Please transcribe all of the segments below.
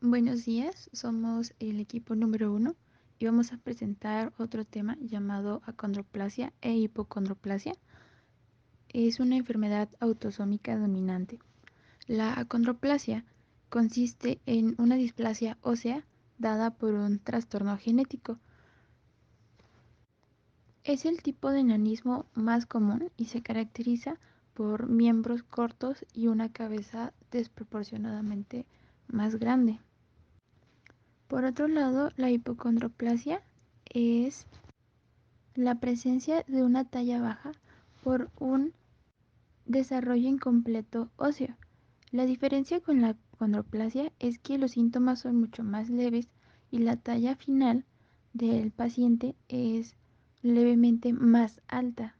Buenos días, somos el equipo número 1 y vamos a presentar otro tema llamado acondroplasia e hipocondroplasia. Es una enfermedad autosómica dominante. La acondroplasia consiste en una displasia ósea dada por un trastorno genético. Es el tipo de enanismo más común y se caracteriza por miembros cortos y una cabeza desproporcionadamente más grande. Por otro lado, la hipocondroplasia es la presencia de una talla baja por un desarrollo incompleto óseo. La diferencia con la condroplasia es que los síntomas son mucho más leves y la talla final del paciente es levemente más alta.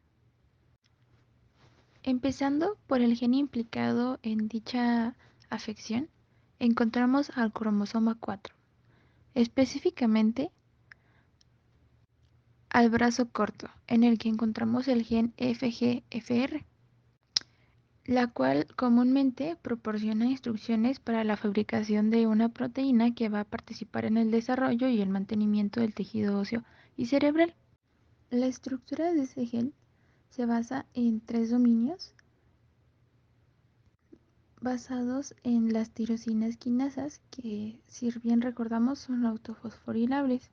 Empezando por el gen implicado en dicha afección, encontramos al cromosoma 4, específicamente al brazo corto, en el que encontramos el gen FGFR, la cual comúnmente proporciona instrucciones para la fabricación de una proteína que va a participar en el desarrollo y el mantenimiento del tejido óseo y cerebral. La estructura de ese gen se basa en 3 dominios basados en las tirosinas quinasas, que si bien recordamos son autofosforilables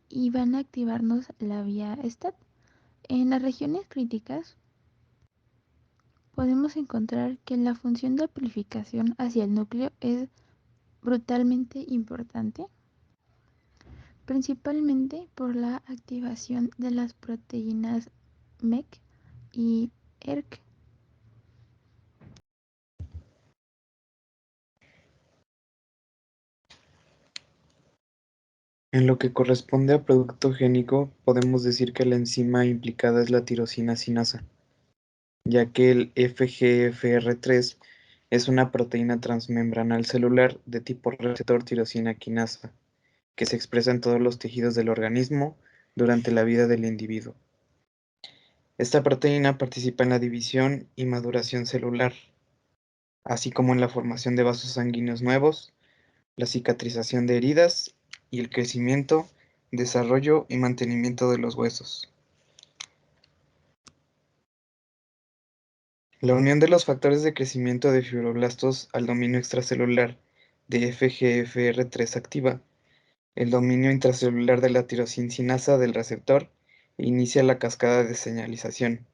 y van a activarnos la vía STAT. En las regiones críticas podemos encontrar que la función de amplificación hacia el núcleo es brutalmente importante, principalmente por la activación de las proteínas MEC y ERK. En lo que corresponde a producto génico, podemos decir que la enzima implicada es la tirosina sinasa, ya que el FGFR3 es una proteína transmembranal celular de tipo receptor tirosina quinasa, que se expresa en todos los tejidos del organismo durante la vida del individuo. Esta proteína participa en la división y maduración celular, así como en la formación de vasos sanguíneos nuevos, la cicatrización de heridas y el crecimiento, desarrollo y mantenimiento de los huesos. La unión de los factores de crecimiento de fibroblastos al dominio extracelular de FGFR3 activa el dominio intracelular de la tirosinasa del receptor e inicia la cascada de señalización.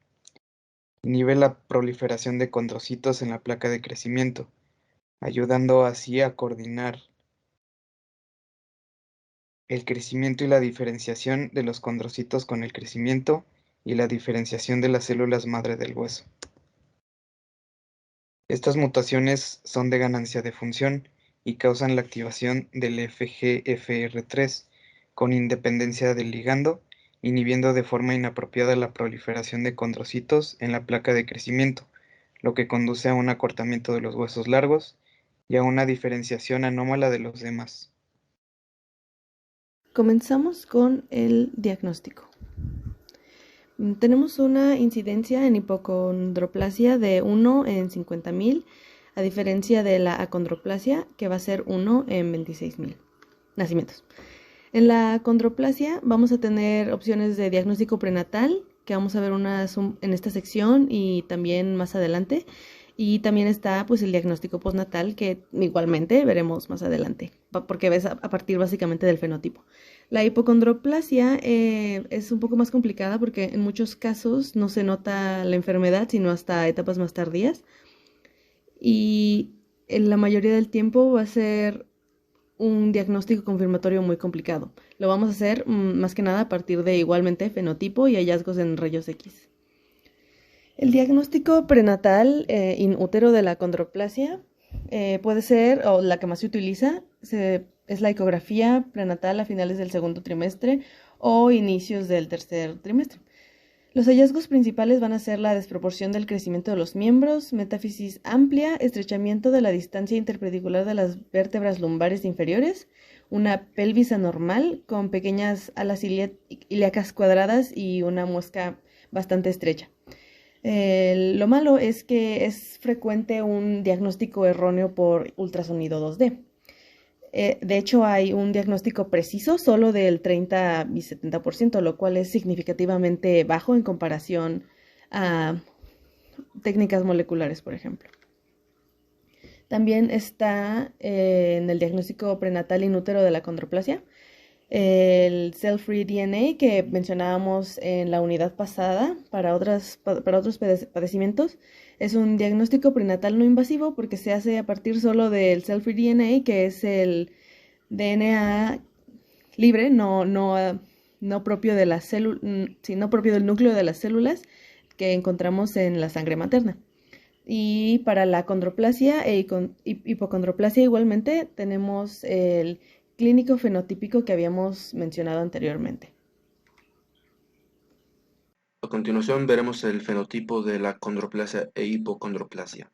Inhibe la proliferación de condrocitos en la placa de crecimiento, ayudando así a coordinar el crecimiento y la diferenciación de los condrocitos con el crecimiento y la diferenciación de las células madre del hueso. Estas mutaciones son de ganancia de función y causan la activación del FGFR3 con independencia del ligando, inhibiendo de forma inapropiada la proliferación de condrocitos en la placa de crecimiento, lo que conduce a un acortamiento de los huesos largos y a una diferenciación anómala de los demás. Comenzamos con el diagnóstico. Tenemos una incidencia en hipocondroplasia de 1 en 50,000, a diferencia de la acondroplasia, que va a ser 1 en 26,000 nacimientos. En la acondroplasia vamos a tener opciones de diagnóstico prenatal, que vamos a ver unas en esta sección y también más adelante. Y también está pues el diagnóstico postnatal, que igualmente veremos más adelante, porque ves a partir básicamente del fenotipo. La hipocondroplasia es un poco más complicada porque en muchos casos no se nota la enfermedad, sino hasta etapas más tardías. Y en la mayoría del tiempo va a ser un diagnóstico confirmatorio muy complicado. Lo vamos a hacer más que nada a partir de igualmente fenotipo y hallazgos en rayos X. El diagnóstico prenatal in útero de la condroplasia puede ser, o la que más se utiliza, es la ecografía prenatal a finales del segundo trimestre o inicios del tercer trimestre. Los hallazgos principales van a ser la desproporción del crecimiento de los miembros, metáfisis amplia, estrechamiento de la distancia interpedicular de las vértebras lumbares inferiores, una pelvis anormal con pequeñas alas ilíacas cuadradas y una muesca bastante estrecha. Lo malo es que es frecuente un diagnóstico erróneo por ultrasonido 2D. De hecho, hay un diagnóstico preciso solo del 30 y 70%, lo cual es significativamente bajo en comparación a técnicas moleculares, por ejemplo. También está en el diagnóstico prenatal in útero de la acondroplasia el cell-free DNA que mencionábamos en la unidad pasada para otros padecimientos. Es un diagnóstico prenatal no invasivo porque se hace a partir solo del cell-free DNA, que es el DNA libre, no propio de las no propio del núcleo de las células que encontramos en la sangre materna. Y para la acondroplasia e hipocondroplasia igualmente tenemos el clínico fenotípico que habíamos mencionado anteriormente. A continuación veremos el fenotipo de la acondroplasia e hipocondroplasia.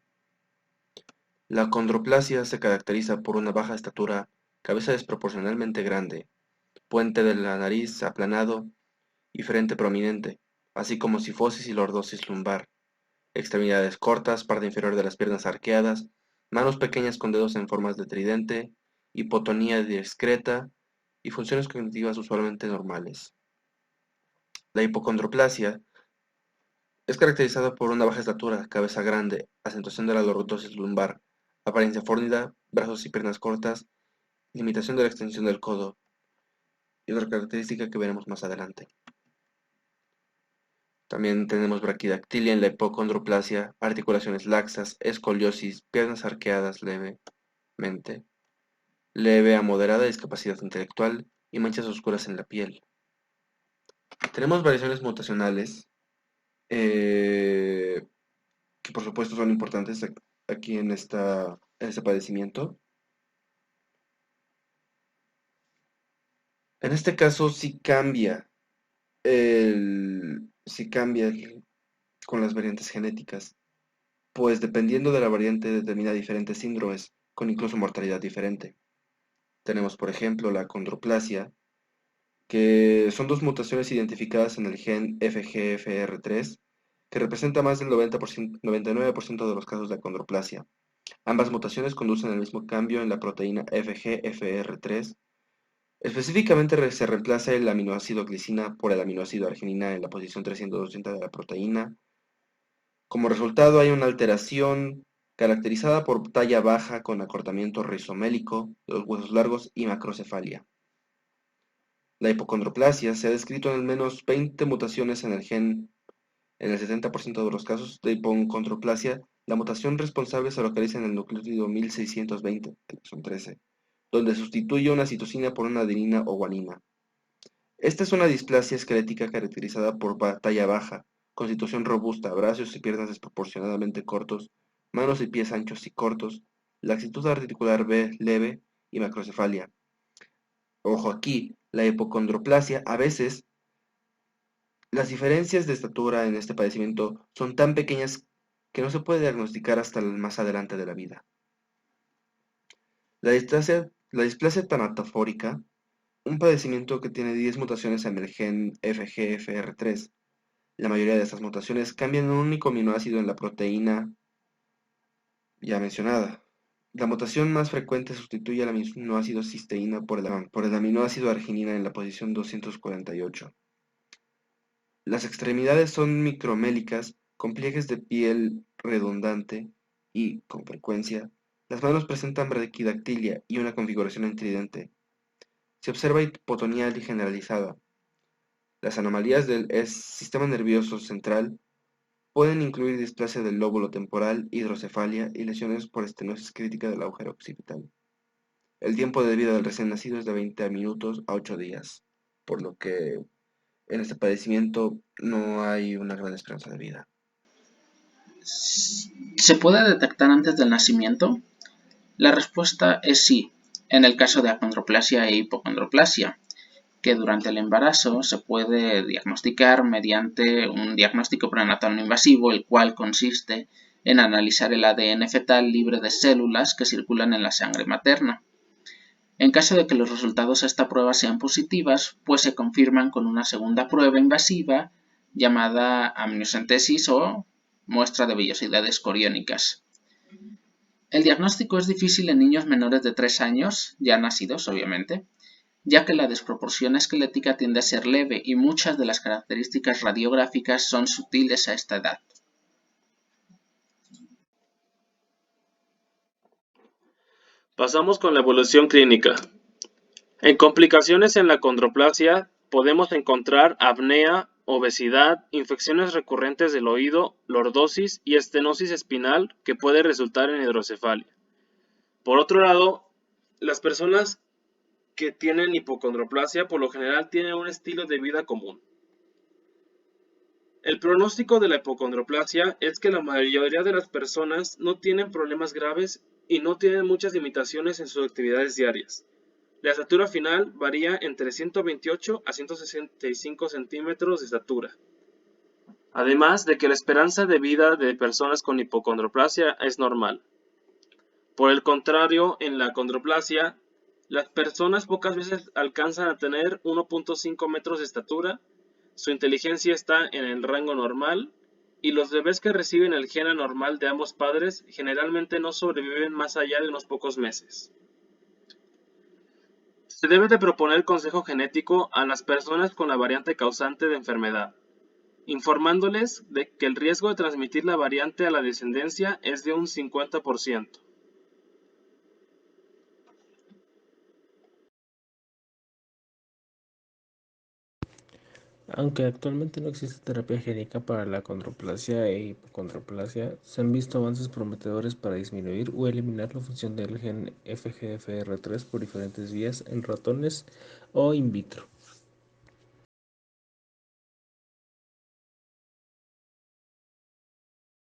La acondroplasia se caracteriza por una baja estatura, cabeza desproporcionalmente grande, puente de la nariz aplanado y frente prominente, así como cifosis y lordosis lumbar, extremidades cortas, parte inferior de las piernas arqueadas, manos pequeñas con dedos en formas de tridente, hipotonía discreta y funciones cognitivas usualmente normales. La hipocondroplasia es caracterizada por una baja estatura, cabeza grande, acentuación de la lordosis lumbar, apariencia fórnida, brazos y piernas cortas, limitación de la extensión del codo, y otra característica que veremos más adelante. También tenemos braquidactilia en la hipocondroplasia, articulaciones laxas, escoliosis, piernas arqueadas levemente, leve a moderada discapacidad intelectual y manchas oscuras en la piel. Tenemos variaciones mutacionales, que por supuesto son importantes aquí en este padecimiento. En este caso sí cambia con las variantes genéticas, pues dependiendo de la variante determina diferentes síndromes, con incluso mortalidad diferente. Tenemos, por ejemplo, la acondroplasia, que son dos mutaciones identificadas en el gen FGFR3, que representa más del 99% de los casos de acondroplasia. Ambas mutaciones conducen al mismo cambio en la proteína FGFR3. Específicamente se reemplaza el aminoácido glicina por el aminoácido arginina en la posición 380 de la proteína. Como resultado hay una alteración caracterizada por talla baja con acortamiento rizomélico de los huesos largos y macrocefalia. La hipocondroplasia se ha descrito en al menos 20 mutaciones en el gen. En el 70% de los casos de hipocondroplasia, la mutación responsable se localiza en el nucleótido 1620, el exón 13, donde sustituye una citosina por una adenina o guanina. Esta es una displasia esquelética caracterizada por talla baja, constitución robusta, brazos y piernas desproporcionadamente cortos, manos y pies anchos y cortos, laxitud articular leve y macrocefalia. Ojo aquí, la hipocondroplasia a veces las diferencias de estatura en este padecimiento son tan pequeñas que no se puede diagnosticar hasta más adelante de la vida. La displasia tanatofórica, un padecimiento que tiene 10 mutaciones en el gen FGFR3. La mayoría de estas mutaciones cambian un único aminoácido en la proteína ya mencionada. La mutación más frecuente sustituye al aminoácido cisteína por el aminoácido arginina en la posición 248. Las extremidades son micromélicas, con pliegues de piel redundante y, con frecuencia, las manos presentan braquidactilia y una configuración en tridente. Se observa hipotonía generalizada. Las anomalías del sistema nervioso central pueden incluir displasia del lóbulo temporal, hidrocefalia y lesiones por estenosis crítica del agujero occipital. El tiempo de vida del recién nacido es de 20 minutos a 8 días, por lo que en este padecimiento no hay una gran esperanza de vida. ¿Se puede detectar antes del nacimiento? La respuesta es sí, en el caso de acondroplasia e hipocondroplasia, que durante el embarazo se puede diagnosticar mediante un diagnóstico prenatal no invasivo, el cual consiste en analizar el ADN fetal libre de células que circulan en la sangre materna. En caso de que los resultados de esta prueba sean positivas, pues se confirman con una segunda prueba invasiva llamada amniocentesis o muestra de vellosidades coriónicas. El diagnóstico es difícil en niños menores de 3 años, ya nacidos obviamente, ya que la desproporción esquelética tiende a ser leve y muchas de las características radiográficas son sutiles a esta edad. Pasamos con la evolución clínica. En complicaciones en la acondroplasia podemos encontrar apnea, obesidad, infecciones recurrentes del oído, lordosis y estenosis espinal que puede resultar en hidrocefalia. Por otro lado, las personas que tienen hipocondroplasia por lo general tienen un estilo de vida común. El pronóstico de la hipocondroplasia es que la mayoría de las personas no tienen problemas graves y no tienen muchas limitaciones en sus actividades diarias. La estatura final varía entre 128 a 165 centímetros de estatura. Además de que la esperanza de vida de personas con hipocondroplasia es normal. Por el contrario, en la acondroplasia, las personas pocas veces alcanzan a tener 1.5 metros de estatura, su inteligencia está en el rango normal y los bebés que reciben el gen anormal de ambos padres generalmente no sobreviven más allá de unos pocos meses. Se debe de proponer consejo genético a las personas con la variante causante de enfermedad, informándoles de que el riesgo de transmitir la variante a la descendencia es de un 50%. Aunque actualmente no existe terapia génica para la acondroplasia e hipocondroplasia, se han visto avances prometedores para disminuir o eliminar la función del gen FGFR3 por diferentes vías en ratones o in vitro.